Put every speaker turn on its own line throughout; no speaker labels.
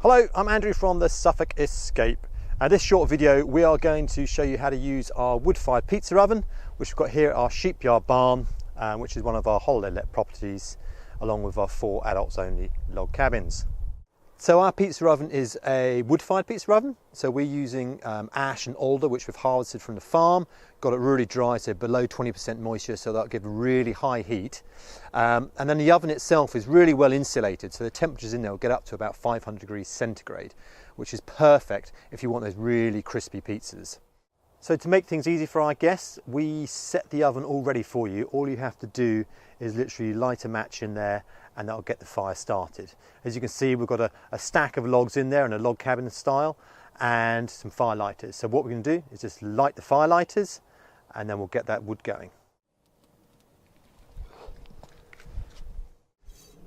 Hello, I'm Andrew from the Suffolk Escape. This short video we are going to show you how to use our wood-fired pizza oven, which we've got here at our Sheepyard Barn, which is one of our holiday let properties, along with our 4 adults only log cabins. So our pizza oven is a wood-fired pizza oven. So we're using ash and alder, which we've harvested from the farm, got it really dry, so below 20% moisture, so that'll give really high heat. And then the oven itself is really well insulated, so the temperatures in there will get up to about 500 degrees centigrade, which is perfect if you want those really crispy pizzas. So to make things easy for our guests, we set the oven all ready for you. All you have to do is literally light a match in there and that'll get the fire started. As you can see, we've got a stack of logs in there in a log cabin style and some fire lighters. So what we're going to do is just light the fire lighters and then we'll get that wood going.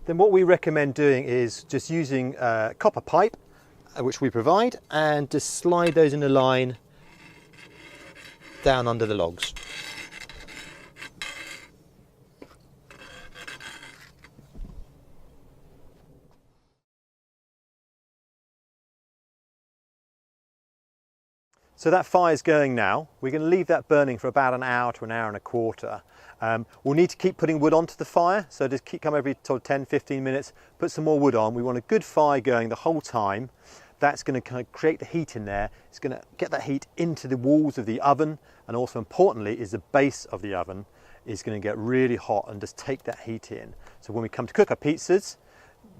Then what we recommend doing is just using copper pipe, which we provide, and just slide those in a line down under the logs. So that fire's going now. We're going to leave that burning for about an hour to an hour and a quarter. We'll need to keep putting wood onto the fire, so just come every 10-15 minutes, put some more wood on. We want a good fire going the whole time. That's going to kind of create the heat in there. It's going to get that heat into the walls of the oven, and also importantly is the base of the oven is going to get really hot and just take that heat in. So when we come to cook our pizzas,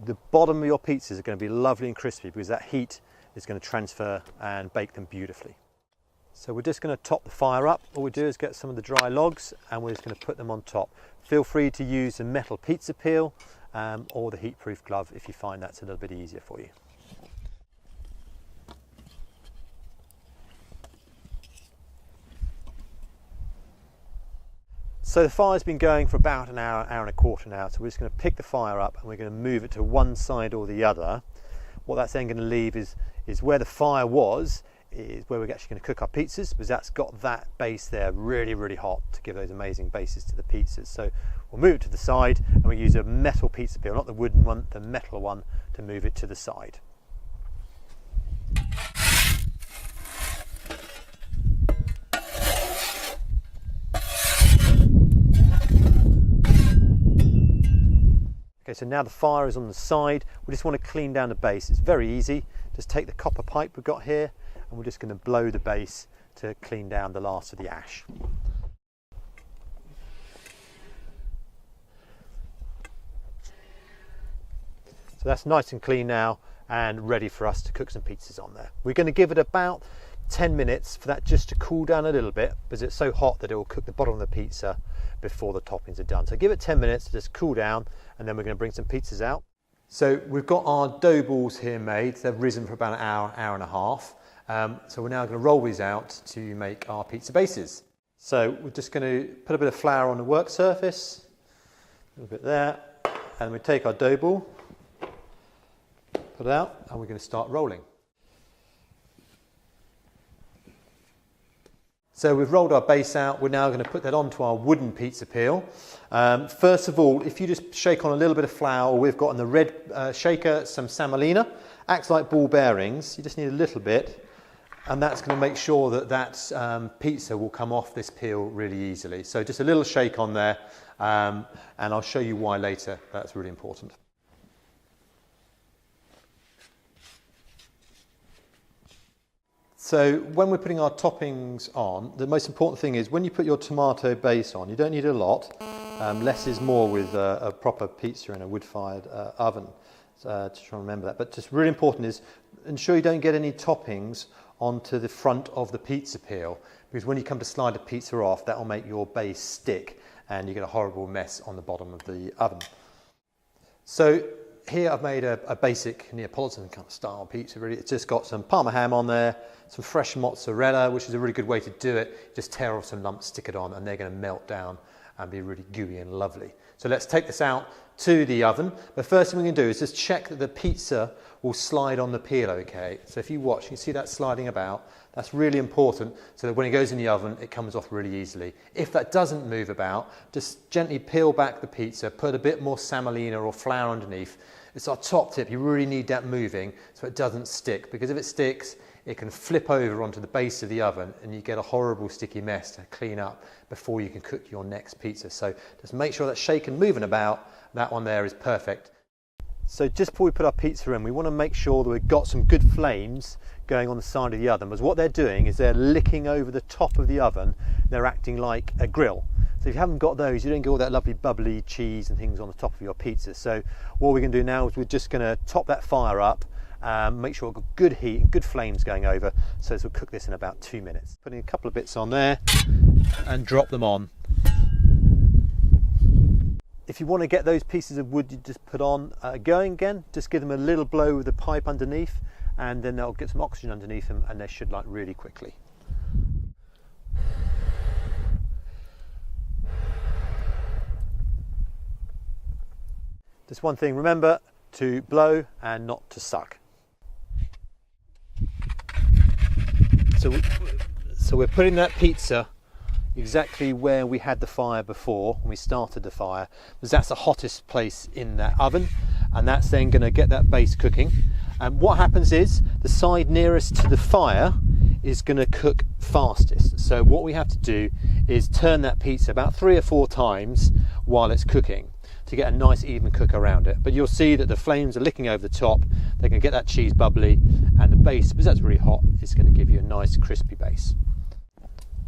the bottom of your pizzas are going to be lovely and crispy because that heat is going to transfer and bake them beautifully. So we're just going to top the fire up. All we do is get some of the dry logs and we're just going to put them on top. Feel free to use a metal pizza peel or the heat-proof glove if you find that's a little bit easier for you. So the fire's been going for about an hour, hour and a quarter now, so we're just going to pick the fire up and we're going to move it to one side or the other. What that's then going to leave is where the fire was, is where we're actually going to cook our pizzas, because that's got that base there really, really hot to give those amazing bases to the pizzas. So we'll move it to the side and we use a metal pizza peel, not the wooden one, the metal one, to move it to the side. Okay, so now the fire is on the side. We just want to clean down the base. It's very easy. Just take the copper pipe we've got here and we're just going to blow the base to clean down the last of the ash. So that's nice and clean now and ready for us to cook some pizzas on there. We're going to give it about 10 minutes for that just to cool down a little bit because it's so hot that it will cook the bottom of the pizza before the toppings are done. So give it 10 minutes to just cool down and then we're going to bring some pizzas out. So we've got our dough balls here made. They've risen for about an hour, hour and a half. So we're now going to roll these out to make our pizza bases. So we're just going to put a bit of flour on the work surface, a little bit there, and we take our dough ball, put it out, and we're going to start rolling. So we've rolled our base out, we're now going to put that onto our wooden pizza peel. First of all, if you just shake on a little bit of flour, we've got in the red shaker some semolina, acts like ball bearings, you just need a little bit, and that's going to make sure that that pizza will come off this peel really easily. So just a little shake on there, and I'll show you why later, that's really important. So when we're putting our toppings on, the most important thing is when you put your tomato base on, you don't need a lot. Less is more with a proper pizza in a wood-fired oven. Just try and remember that. But just really important is ensure you don't get any toppings onto the front of the pizza peel, because when you come to slide the pizza off, that will make your base stick and you get a horrible mess on the bottom of the oven. So here I've made a basic Neapolitan kind of style pizza really. It's just got some Parma ham on there, some fresh mozzarella, which is a really good way to do it. Just tear off some lumps, stick it on, and they're going to melt down and be really gooey and lovely. So let's take this out to the oven. The first thing we can do is just check that the pizza will slide on the peel okay. So if you watch, you can see that sliding about. That's really important so that when it goes in the oven, it comes off really easily. If that doesn't move about, just gently peel back the pizza, put a bit more semolina or flour underneath, It's our top tip. You really need that moving so it doesn't stick, because if it sticks, it can flip over onto the base of the oven and you get a horrible sticky mess to clean up before you can cook your next pizza. So just make sure that's shaking, moving about. That one there is perfect. So just before we put our pizza in, we want to make sure that we've got some good flames going on the side of the oven, because what they're doing is they're licking over the top of the oven. They're acting like a grill. So if you haven't got those, you don't get all that lovely bubbly cheese and things on the top of your pizza. So what we're going to do now is we're just going to top that fire up, make sure we've got good heat and good flames going over. So this will cook this in about 2 minutes. Putting a couple of bits on there and drop them on. If you want to get those pieces of wood you just put on going again, just give them a little blow with the pipe underneath, and then they'll get some oxygen underneath them and they should light really quickly. Just one thing, remember to blow and not to suck. So we're putting that pizza exactly where we had the fire before when we started the fire, because that's the hottest place in that oven, and that's then going to get that base cooking. And what happens is the side nearest to the fire is going to cook fastest. So what we have to do is turn that pizza about 3 or 4 times while it's cooking to get a nice even cook around it. But you'll see that the flames are licking over the top. They're going to get that cheese bubbly, and the base, because that's really hot, is going to give you a nice crispy base.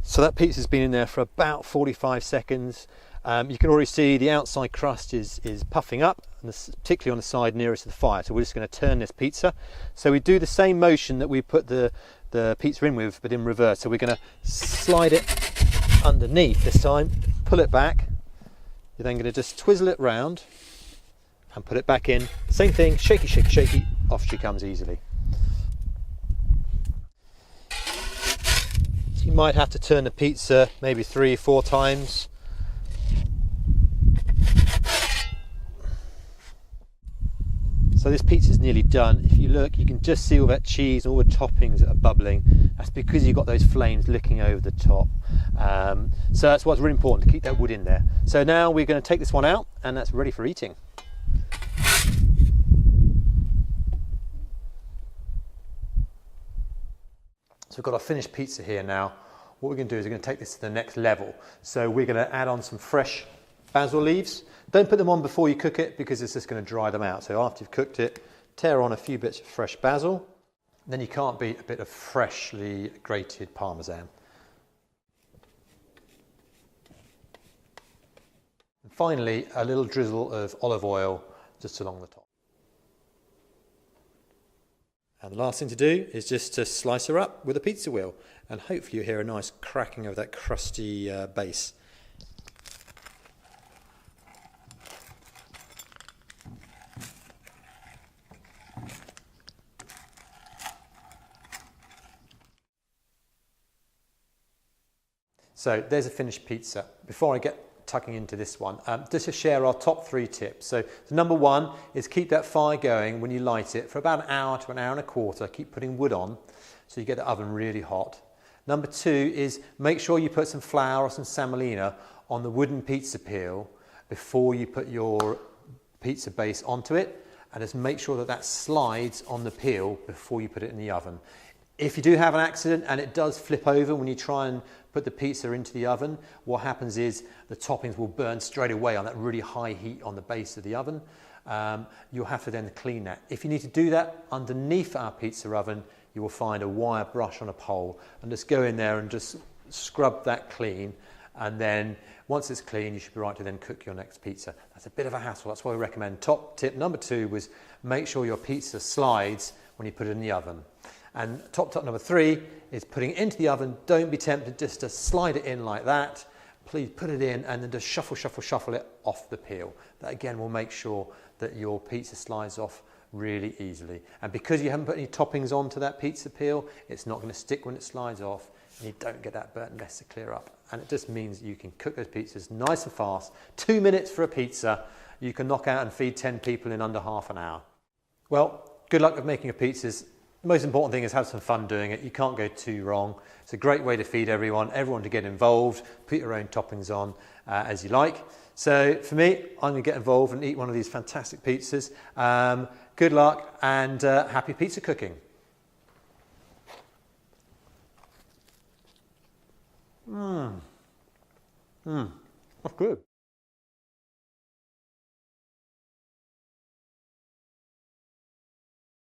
So that pizza's been in there for about 45 seconds. You can already see the outside crust is puffing up, and particularly on the side nearest to the fire. So we're just going to turn this pizza. So we do the same motion that we put the pizza in with, but in reverse. So we're going to slide it underneath this time, pull it back. You're then going to just twizzle it round and put it back in. Same thing, shaky, shaky, shaky, off she comes easily. You might have to turn the pizza maybe 3 or 4 times. So this pizza is nearly done. If you look, you can just see all that cheese, all the toppings that are bubbling. That's because you've got those flames licking over the top. So that's what's really important, to keep that wood in there. So now we're going to take this one out, and that's ready for eating. So we've got our finished pizza here now. What we're going to do is we're going to take this to the next level. So we're going to add on some fresh basil leaves. Don't put them on before you cook it, because it's just going to dry them out. So after you've cooked it, tear on a few bits of fresh basil. Then you can't beat a bit of freshly grated parmesan. And finally, a little drizzle of olive oil just along the top. And the last thing to do is just to slice her up with a pizza wheel, and hopefully you hear a nice cracking of that crusty base. So there's a finished pizza. Before I get tucking into this one, just to share our top 3 tips. So number 1 is keep that fire going when you light it for about an hour to an hour and a quarter. Keep putting wood on so you get the oven really hot. Number 2 is make sure you put some flour or some semolina on the wooden pizza peel before you put your pizza base onto it, and just make sure that that slides on the peel before you put it in the oven. If you do have an accident and it does flip over when you try and put the pizza into the oven, what happens is the toppings will burn straight away on that really high heat on the base of the oven. You'll have to then clean that. If you need to do that underneath our pizza oven, you will find a wire brush on a pole, and just go in there and just scrub that clean, and then once it's clean you should be right to then cook your next pizza. That's a bit of a hassle, that's why we recommend top tip number 2 was make sure your pizza slides when you put it in the oven. And top number 3 is putting it into the oven. Don't be tempted just to slide it in like that. Please put it in and then just shuffle, shuffle, shuffle it off the peel. That again will make sure that your pizza slides off really easily. And because you haven't put any toppings onto that pizza peel, it's not going to stick when it slides off, and you don't get that burnt mess to clear up. And it just means you can cook those pizzas nice and fast. 2 minutes for a pizza. You can knock out and feed 10 people in under half an hour. Well, good luck with making your pizzas. The most important thing is have some fun doing it. You can't go too wrong. It's a great way to feed everyone to get involved, put your own toppings on as you like. So for me, I'm going to get involved and eat one of these fantastic pizzas. Good luck and happy pizza cooking. That's good.